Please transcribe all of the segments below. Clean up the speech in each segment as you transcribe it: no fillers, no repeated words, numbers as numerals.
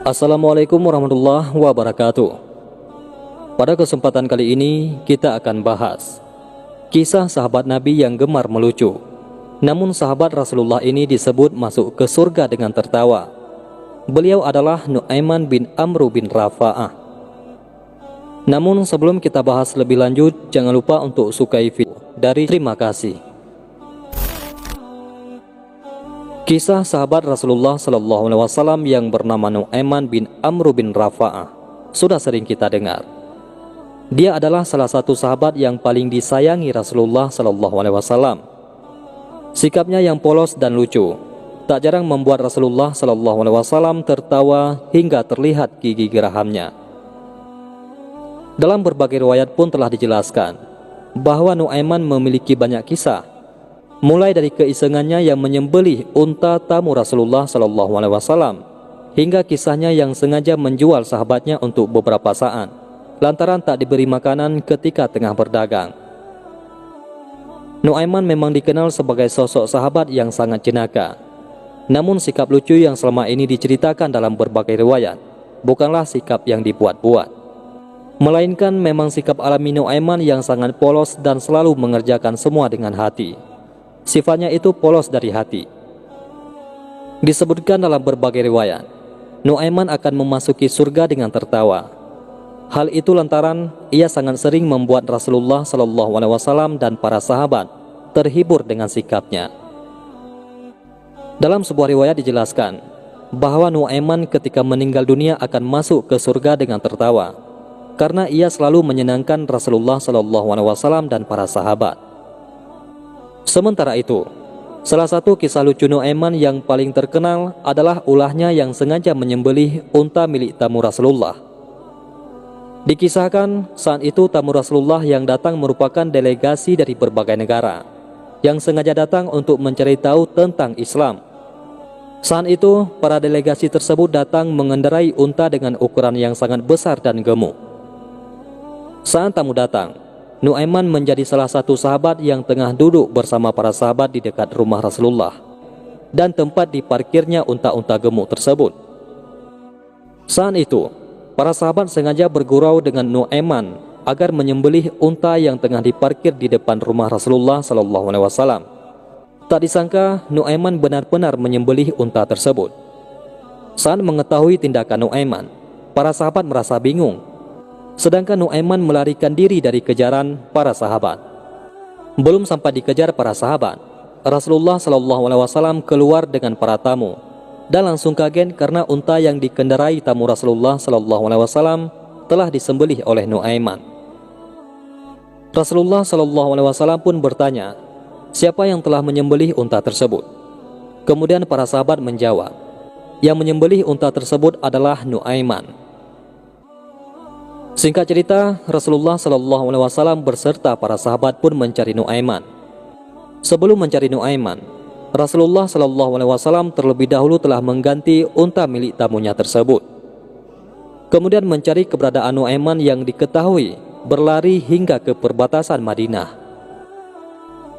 Assalamualaikum warahmatullahi wabarakatuh. Pada kesempatan kali ini kita akan bahas kisah sahabat Nabi yang gemar melucu. Namun sahabat Rasulullah ini disebut masuk ke surga dengan tertawa. Beliau adalah Nu'aiman bin Amr bin Rafa'ah. Namun sebelum kita bahas lebih lanjut, jangan lupa untuk sukai video dari terima kasih. Kisah sahabat Rasulullah SAW yang bernama Nu'aiman bin Amr bin Rafa'ah sudah sering kita dengar. Dia adalah salah satu sahabat yang paling disayangi Rasulullah SAW. Sikapnya yang polos dan lucu tak jarang membuat Rasulullah SAW tertawa hingga terlihat gigi gerahamnya. Dalam berbagai riwayat pun telah dijelaskan bahwa Nu'aiman memiliki banyak kisah, mulai dari keisengannya yang menyembelih unta tamu Rasulullah SAW hingga kisahnya yang sengaja menjual sahabatnya untuk beberapa saat lantaran tak diberi makanan ketika tengah berdagang. Nu'aiman memang dikenal sebagai sosok sahabat yang sangat jenaka. Namun sikap lucu yang selama ini diceritakan dalam berbagai riwayat bukanlah sikap yang dibuat-buat, melainkan memang sikap alami Nu'aiman yang sangat polos dan selalu mengerjakan semua dengan hati. Sifatnya itu polos dari hati. Disebutkan dalam berbagai riwayat, Nu'aiman akan memasuki surga dengan tertawa. Hal itu lantaran ia sangat sering membuat Rasulullah SAW dan para sahabat terhibur dengan sikapnya. Dalam sebuah riwayat dijelaskan bahwa Nu'aiman ketika meninggal dunia akan masuk ke surga dengan tertawa, karena ia selalu menyenangkan Rasulullah SAW dan para sahabat. Sementara itu, salah satu kisah lucu Nu'aiman yang paling terkenal adalah ulahnya yang sengaja menyembelih unta milik tamu Rasulullah. Dikisahkan saat itu tamu Rasulullah yang datang merupakan delegasi dari berbagai negara yang sengaja datang untuk mencari tahu tentang Islam. Saat itu, para delegasi tersebut datang mengendarai unta dengan ukuran yang sangat besar dan gemuk. Saat tamu datang, Nu'aiman menjadi salah satu sahabat yang tengah duduk bersama para sahabat di dekat rumah Rasulullah dan tempat diparkirnya unta-unta gemuk tersebut. Saat itu, para sahabat sengaja bergurau dengan Nu'aiman agar menyembelih unta yang tengah diparkir di depan rumah Rasulullah SAW. Tak disangka Nu'aiman benar-benar menyembelih unta tersebut. Saat mengetahui tindakan Nu'aiman, para sahabat merasa bingung. Sedangkan Nu'aiman melarikan diri dari kejaran para sahabat. Belum sampai dikejar para sahabat, Rasulullah SAW keluar dengan para tamu dan langsung kaget karena unta yang dikendarai tamu Rasulullah SAW telah disembelih oleh Nu'aiman. Rasulullah SAW pun bertanya, siapa yang telah menyembelih unta tersebut? Kemudian para sahabat menjawab, yang menyembelih unta tersebut adalah Nu'aiman. Singkat cerita, Rasulullah SAW berserta para sahabat pun mencari Nu'aiman. Sebelum mencari Nu'aiman, Rasulullah SAW terlebih dahulu telah mengganti unta milik tamunya tersebut. Kemudian mencari keberadaan Nu'aiman yang diketahui berlari hingga ke perbatasan Madinah.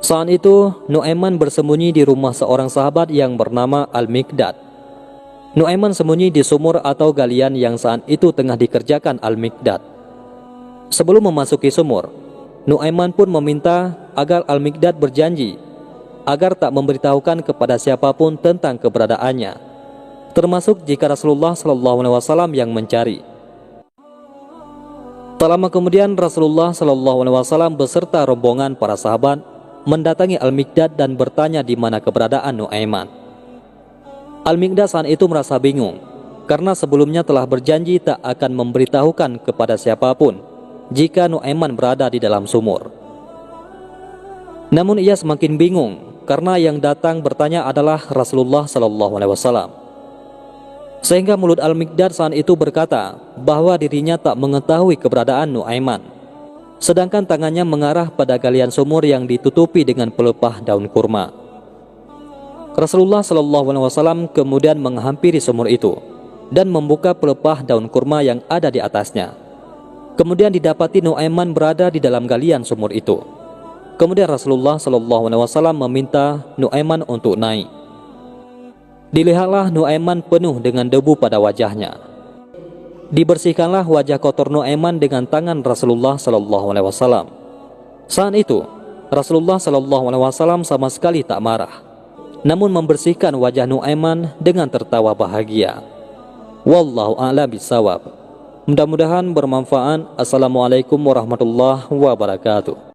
Saat itu, Nu'aiman bersembunyi di rumah seorang sahabat yang bernama Al-Miqdad. Nu'aiman sembunyi di sumur atau galian yang saat itu tengah dikerjakan Al-Miqdad. Sebelum memasuki sumur, Nu'aiman pun meminta agar Al-Miqdad berjanji agar tak memberitahukan kepada siapapun tentang keberadaannya, termasuk jika Rasulullah SAW yang mencari. Tak lama kemudian Rasulullah SAW beserta rombongan para sahabat mendatangi Al-Miqdad dan bertanya di mana keberadaan Nu'aiman. Al-Miqdad saat itu merasa bingung karena sebelumnya telah berjanji tak akan memberitahukan kepada siapapun jika Nu'aiman berada di dalam sumur. Namun ia semakin bingung karena yang datang bertanya adalah Rasulullah SAW. Sehingga mulut Al-Miqdad saat itu berkata bahwa dirinya tak mengetahui keberadaan Nu'aiman, sedangkan tangannya mengarah pada galian sumur yang ditutupi dengan pelepah daun kurma. Rasulullah SAW kemudian menghampiri sumur itu dan membuka pelepah daun kurma yang ada di atasnya. Kemudian didapati Nu'aiman berada di dalam galian sumur itu. Kemudian Rasulullah SAW meminta Nu'aiman untuk naik. Dilihatlah Nu'aiman penuh dengan debu pada wajahnya Dibersihkanlah wajah kotor Nu'aiman dengan tangan Rasulullah sallallahu alaihi wasallam. Saat itu Rasulullah sallallahu alaihi wasallam sama sekali tak marah, namun membersihkan wajah Nu'aiman dengan tertawa bahagia. Wallahu a'lam bishawab. Mudah-mudahan bermanfaat. Assalamualaikum warahmatullahi wabarakatuh.